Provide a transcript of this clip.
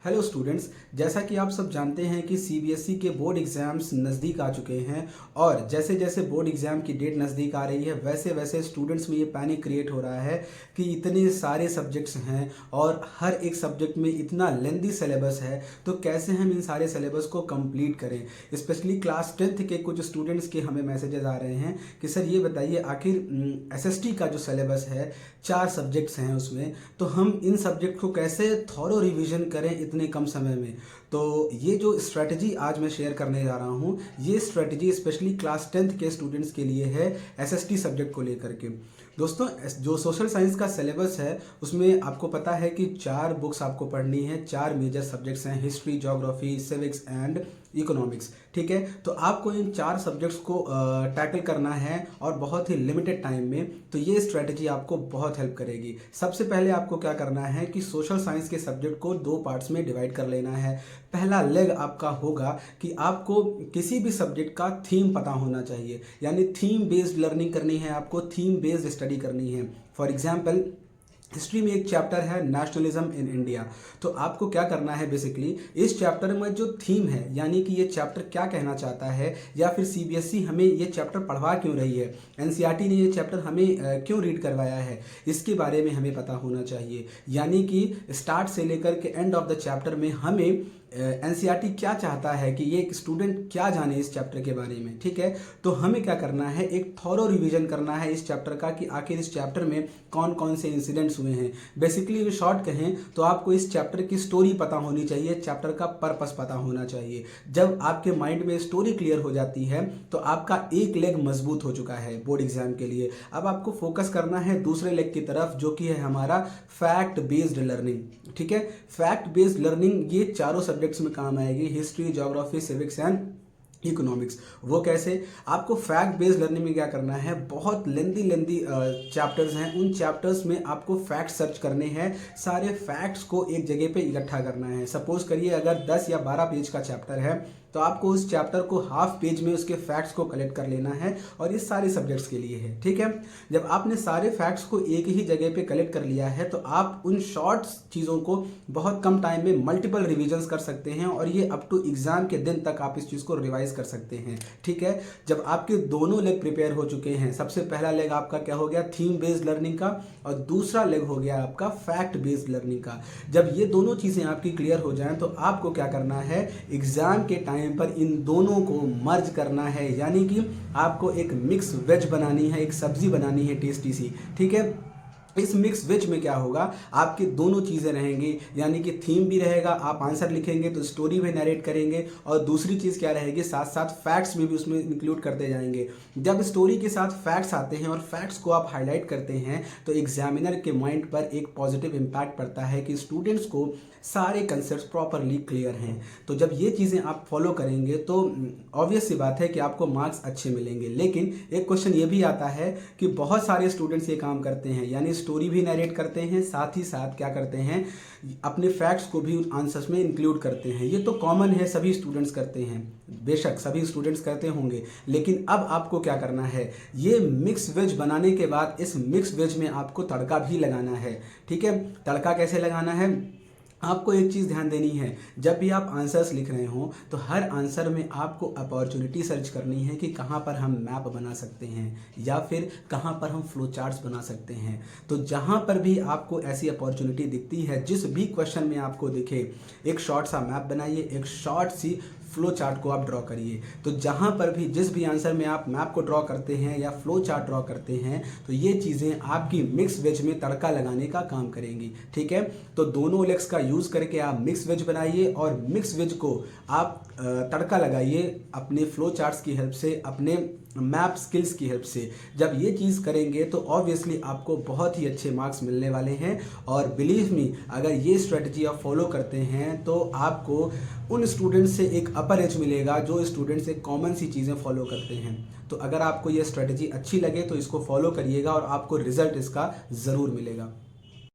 Hello students, जैसा कि आप सब जानते हैं कि सीबीएसई के बोर्ड एग्ज़ाम्स नज़दीक आ चुके हैं और जैसे जैसे बोर्ड एग्ज़ाम की डेट नज़दीक आ रही है वैसे वैसे स्टूडेंट्स में ये पैनिक क्रिएट हो रहा है कि इतने सारे सब्जेक्ट्स हैं और हर एक सब्जेक्ट में इतना लेंदी सिलेबस है, तो कैसे हम इन सारे सिलेबस को कंप्लीट करें। स्पेशली क्लास 10th के कुछ स्टूडेंट्स के हमें मैसेजेस आ रहे हैं कि सर ये बताइए आखिर एसएसटी का जो सिलेबस है 4 सब्जेक्ट्स हैं उसमें, तो हम इन सब्जेक्ट को कैसे थॉरो रिवीजन करें इतने कम समय में। तो ये जो स्ट्रेटजी आज मैं शेयर करने जा रहा हूँ, ये स्ट्रेटजी स्पेशली क्लास 10th के स्टूडेंट्स के लिए है एसएसटी सब्जेक्ट को लेकर के। दोस्तों, जो सोशल साइंस का सिलेबस है उसमें आपको पता है कि 4 बुक्स आपको पढ़नी है, 4 मेजर सब्जेक्ट्स हैं, history, geography, civics and economics. ठीक है, तो आपको इन 4 सब्जेक्ट्स को टैकल करना है और बहुत ही लिमिटेड टाइम में। तो ये स्ट्रेटजी आपको बहुत हेल्प करेगी। सबसे पहले आपको क्या करना है कि सोशल साइंस के सब्जेक्ट को 2 पार्ट्स में डिवाइड कर लेना है। पहला लेग आपका होगा कि आपको किसी भी सब्जेक्ट का थीम पता होना चाहिए, यानी थीम बेस्ड लर्निंग करनी है, आपको थीम बेस्ड स्टडी करनी है। फॉर एग्जाम्पल, हिस्ट्री में एक चैप्टर है नेशनलिज्म इन इंडिया। तो आपको क्या करना है, बेसिकली इस चैप्टर में जो थीम है, यानी कि ये चैप्टर क्या कहना चाहता है, या फिर सीबीएसई हमें ये चैप्टर पढ़वा क्यों रही है, एनसीईआरटी ने ये चैप्टर हमें क्यों रीड करवाया है, इसके बारे में हमें पता होना चाहिए। यानी कि स्टार्ट से लेकर के एंड ऑफ द चैप्टर में हमें एनसीईआरटी क्या चाहता है कि ये एक स्टूडेंट क्या जाने इस चैप्टर के बारे में। ठीक है, तो हमें क्या करना है, एक थॉरो रिवीजन करना है इस चैप्टर का कि आखिर इस चैप्टर में कौन कौन से इंसिडेंट्स हुए हैं। बेसिकली शॉर्ट कहें तो आपको इस चैप्टर की स्टोरी पता होनी चाहिए, चैप्टर का पर्पस पता होना चाहिए। जब आपके माइंड में स्टोरी क्लियर हो जाती है तो आपका एक लेग मजबूत हो चुका है बोर्ड एग्जाम के लिए। अब आपको फोकस करना है दूसरे लेग की तरफ, जो कि है हमारा फैक्ट बेस्ड लर्निंग। ठीक है, फैक्ट बेस्ड लर्निंग ये चारों सब्जेक्ट्स में काम आएगी, history, geography, civics and economics. वो कैसे? आपको फैक्ट बेस्ड लर्निंग में क्या करना है, बहुत लेंदी चैप्टर्स हैं, उन चैप्टर्स में आपको फैक्ट सर्च करने हैं, सारे फैक्ट्स को एक जगह पे इकट्ठा करना है। सपोज करिए अगर 10 या 12 पेज का चैप्टर है तो आपको उस चैप्टर को हाफ पेज में उसके फैक्ट्स को कलेक्ट कर लेना है, और इस सारे सब्जेक्ट्स के लिए है। ठीक है, जब आपने सारे फैक्ट्स को एक ही जगह पे कलेक्ट कर लिया है तो आप उन शॉर्ट चीज़ों को बहुत कम टाइम में मल्टीपल रिविजन्स कर सकते हैं, और ये अप टू एग्जाम के दिन तक आप इस चीज़ को रिवाइज कर सकते हैं। ठीक है, जब आपके दोनों लेग प्रिपेयर हो चुके हैं, सबसे पहला लेग आपका क्या हो गया, थीम बेस्ड लर्निंग का, और दूसरा लेग हो गया आपका फैक्ट बेस्ड लर्निंग का। जब ये दोनों चीज़ें आपकी क्लियर हो जाएं तो आपको क्या करना है, एग्जाम के टाइम पर इन दोनों को मर्ज करना है, यानी कि आपको एक मिक्स वेज बनानी है, एक सब्जी बनानी है टेस्टी सी। ठीक है, इस मिक्स वेज में क्या होगा, आपकी दोनों चीज़ें रहेंगी, यानी कि थीम भी रहेगा, आप आंसर लिखेंगे तो स्टोरी भी नरेट करेंगे, और दूसरी चीज़ क्या रहेगी, साथ साथ फैक्ट्स भी उसमें इंक्लूड करते जाएंगे। जब स्टोरी के साथ फैक्ट्स आते हैं और फैक्ट्स को आप हाईलाइट करते हैं तो एग्जामिनर के माइंड पर एक पॉजिटिव इम्पैक्ट पड़ता है कि स्टूडेंट्स को सारे कंसेप्ट प्रॉपरली क्लियर हैं। तो जब ये चीज़ें आप फॉलो करेंगे तो ऑब्वियस सी बात है कि आपको मार्क्स अच्छे मिलेंगे। लेकिन एक क्वेश्चन ये भी आता है कि बहुत सारे स्टूडेंट्स ये काम करते हैं, यानी स्टोरी भी नरेट करते हैं, साथ ही साथ क्या करते हैं, अपने फैक्ट्स को भी आंसर्स में इंक्लूड करते हैं। ये तो कॉमन है, सभी स्टूडेंट्स करते हैं, बेशक सभी स्टूडेंट्स करते होंगे। लेकिन अब आपको क्या करना है, ये मिक्स वेज बनाने के बाद इस मिक्स वेज में आपको तड़का भी लगाना है। ठीक है, तड़का कैसे लगाना है, आपको एक चीज़ ध्यान देनी है, जब भी आप आंसर्स लिख रहे हो तो हर आंसर में आपको अपॉर्चुनिटी सर्च करनी है कि कहाँ पर हम मैप बना सकते हैं या फिर कहाँ पर हम फ्लो चार्ट्स बना सकते हैं। तो जहाँ पर भी आपको ऐसी अपॉर्चुनिटी दिखती है, जिस भी क्वेश्चन में आपको दिखे, एक शॉर्ट सा मैप बनाइए, एक शॉर्ट सी फ्लो चार्ट को आप ड्रॉ करिए। तो जहाँ पर भी जिस भी आंसर में आप मैप को ड्रॉ करते हैं या फ्लो चार्ट ड्रॉ करते हैं तो ये चीज़ें आपकी मिक्स वेज में तड़का लगाने का काम करेंगी। ठीक है, तो दोनों लेग्स का यूज़ करके आप मिक्स वेज बनाइए और मिक्स वेज को आप तड़का लगाइए अपने फ्लो चार्ट्स की हेल्प से, अपने मैप स्किल्स की हेल्प से। जब ये चीज़ करेंगे तो ऑब्वियसली आपको बहुत ही अच्छे मार्क्स मिलने वाले हैं, और बिलीव मी, अगर ये स्ट्रेटजी आप फॉलो करते हैं तो आपको उन स्टूडेंट्स से एक अपर एज मिलेगा जो स्टूडेंट्स एक कॉमन सी चीज़ें फॉलो करते हैं। तो अगर आपको ये स्ट्रेटजी अच्छी लगे तो इसको फॉलो करिएगा और आपको रिजल्ट इसका ज़रूर मिलेगा।